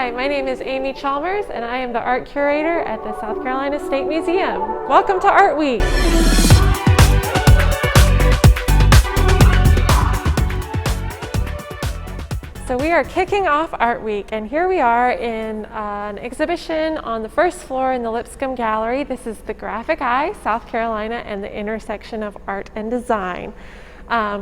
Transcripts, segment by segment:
Hi, my name is Amy Chalmers and I am the art curator at the South Carolina State Museum. Welcome to Art Week. So we are kicking off Art Week, and here we are in an exhibition on the first floor in the Lipscomb Gallery. This is The Graphic Eye, South Carolina and the Intersection of Art and Design.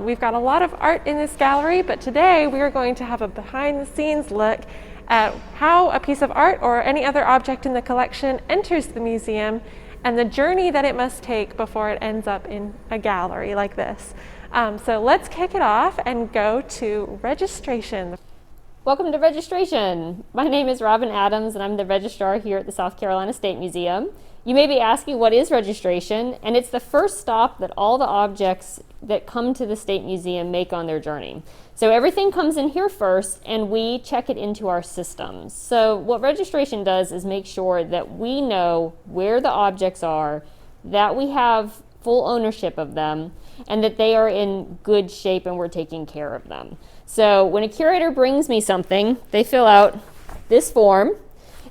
We've got a lot of art in this gallery, but today we are going to have a behind-the-scenes look at how a piece of art or any other object in the collection enters the museum and the journey that it must take before it ends up in a gallery like this. So let's kick it off and go to registration. Welcome to registration. My name is Robin Adams and I'm the registrar here at the South Carolina State Museum. You may be asking, what is registration? And it's the first stop that all the objects that come to the State Museum make on their journey. So everything comes in here first and we check it into our systems. So what registration does is make sure that we know where the objects are, that we have full ownership of them, and that they are in good shape and we're taking care of them. So when a curator brings me something, they fill out this form,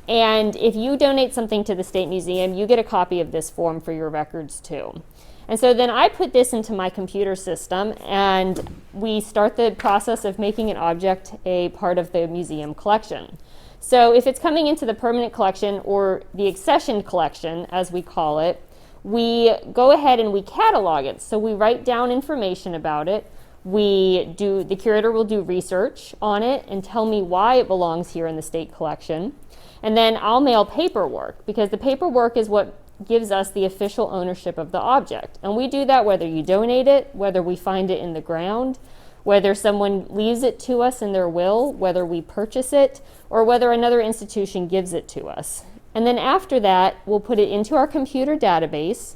and if you donate something to the State Museum, you get a copy of this form for your records too. And so then I put this into my computer system and we start the process of making an object a part of the museum collection. So if it's coming into the permanent collection or the accession collection, as we call it, we go ahead and we catalog it. So we write down information about it. The curator will do research on it and tell me why it belongs here in the state collection. And then I'll mail paperwork, because the paperwork is what gives us the official ownership of the object. And we do that whether you donate it, whether we find it in the ground, whether someone leaves it to us in their will, whether we purchase it, or whether another institution gives it to us. And then after that, we'll put it into our computer database,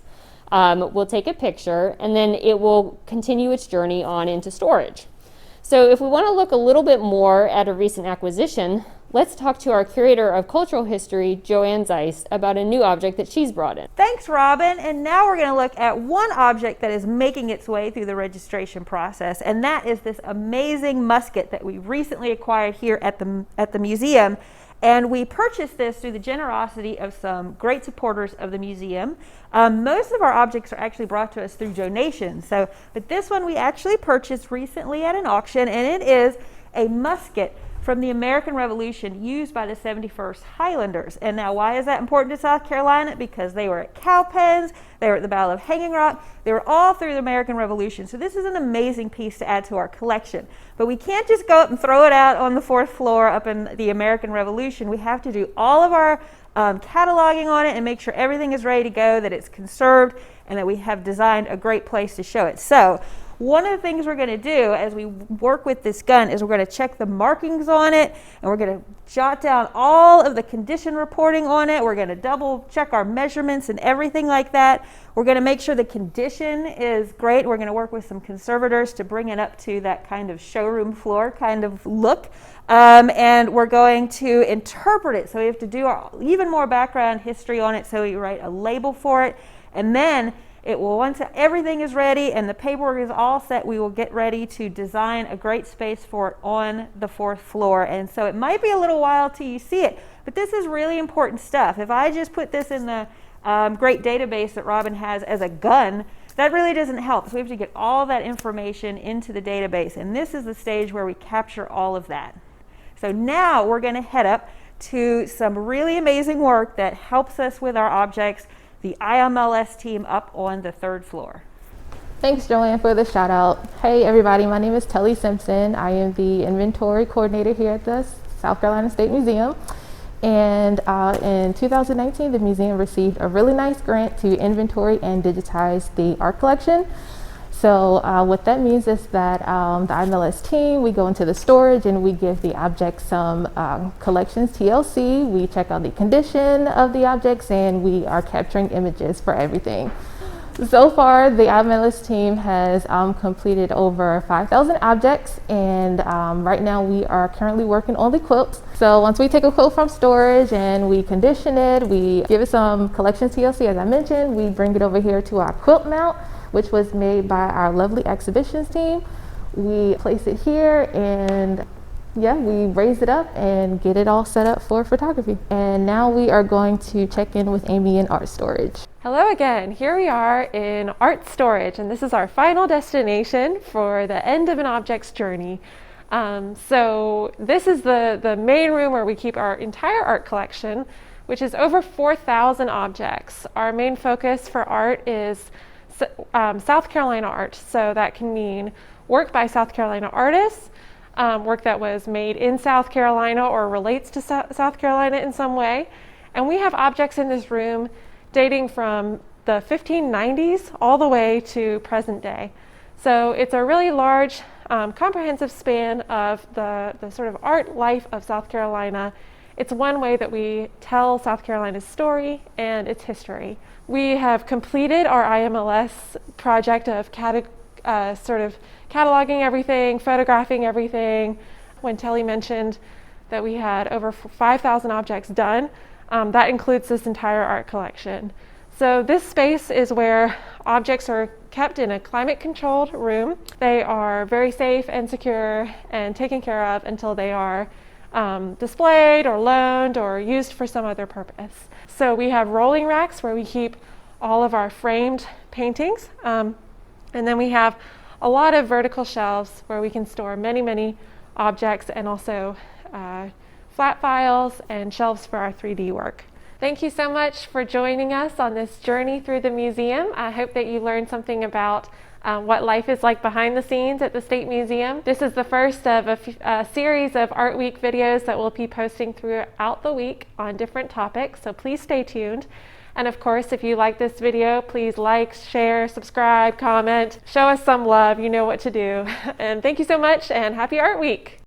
we'll take a picture, and then it will continue its journey on into storage. So if we want to look a little bit more at a recent acquisition, let's talk to our curator of cultural history, Joanne Zeiss, about a new object that she's brought in. Thanks, Robin. And now we're going to look at one object that is making its way through the registration process, and that is this amazing musket that we recently acquired here at the museum. And we purchased this through the generosity of some great supporters of the museum. Most of our objects are actually brought to us through donations. But this one we actually purchased recently at an auction, and it is a musket from the American Revolution used by the 71st Highlanders. And now, why is that important to South Carolina? Because they were at Cowpens, they were at the Battle of Hanging Rock, they were all through the American Revolution. So this is an amazing piece to add to our collection. But we can't just go up and throw it out on the fourth floor up in the American Revolution. We have to do all of our cataloging on it and make sure everything is ready to go, that it's conserved, and that we have designed a great place to show it. So one of the things we're going to do as we work with this gun is we're going to check the markings on it, and we're going to jot down all of the condition reporting on it. We're going to double check our measurements and everything like that. We're going to make sure the condition is great. We're going to work with some conservators to bring it up to that kind of showroom floor kind of look. And we're going to interpret it. So we have to do even more background history on it. So we write a label for it, and then once everything is ready and the paperwork is all set, we will get ready to design a great space for it on the fourth floor. And so it might be a little while till you see it, but this is really important stuff. If I just put this in the great database that Robin has as a gun, that really doesn't help. So we have to get all that information into the database, and this is the stage where we capture all of that. So now we're going to head up to some really amazing work that helps us with our objects, the IMLS team up on the third floor. Thanks, Joanne, for the shout out. Hey everybody, my name is Telly Simpson. I am the inventory coordinator here at the South Carolina State Museum. And in 2019, the museum received a really nice grant to inventory and digitize the art collection. So what that means is that the IMLS team, we go into the storage and we give the object some collections TLC. We check out the condition of the objects and we are capturing images for everything. So far, the IMLS team has completed over 5,000 objects, and right now we are currently working on the quilts. So once we take a quilt from storage and we condition it, we give it some collections TLC, as I mentioned, we bring it over here to our quilt mount, which was made by our lovely exhibitions team. We place it here, and yeah, we raise it up and get it all set up for photography. And now we are going to check in with Amy in art storage. Hello again. Here we are in art storage, and this is our final destination for the end of an object's journey. So this is the main room where we keep our entire art collection, which is over 4,000 objects. Our main focus for art is South Carolina art. So that can mean work by South Carolina artists, work that was made in South Carolina or relates to South Carolina in some way. And we have objects in this room dating from the 1590s all the way to present day. So it's a really large, comprehensive span of the sort of art life of South Carolina. It's one way that we tell South Carolina's story and its history. We have completed our IMLS project of sort of cataloging everything, photographing everything. When Telly mentioned that we had over 5,000 objects done, that includes this entire art collection. So this space is where objects are kept in a climate-controlled room. They are very safe and secure and taken care of until they are displayed or loaned or used for some other purpose. So we have rolling racks where we keep all of our framed paintings. And then we have a lot of vertical shelves where we can store many, many objects, and also flat files and shelves for our 3D work. Thank you so much for joining us on this journey through the museum. I hope that you learned something about what life is like behind the scenes at the State Museum. This is the first of a series of Art Week videos that we'll be posting throughout the week on different topics, so please stay tuned. And of course, if you like this video, please like, share, subscribe, comment, show us some love. You know what to do. And thank you so much, and happy Art Week!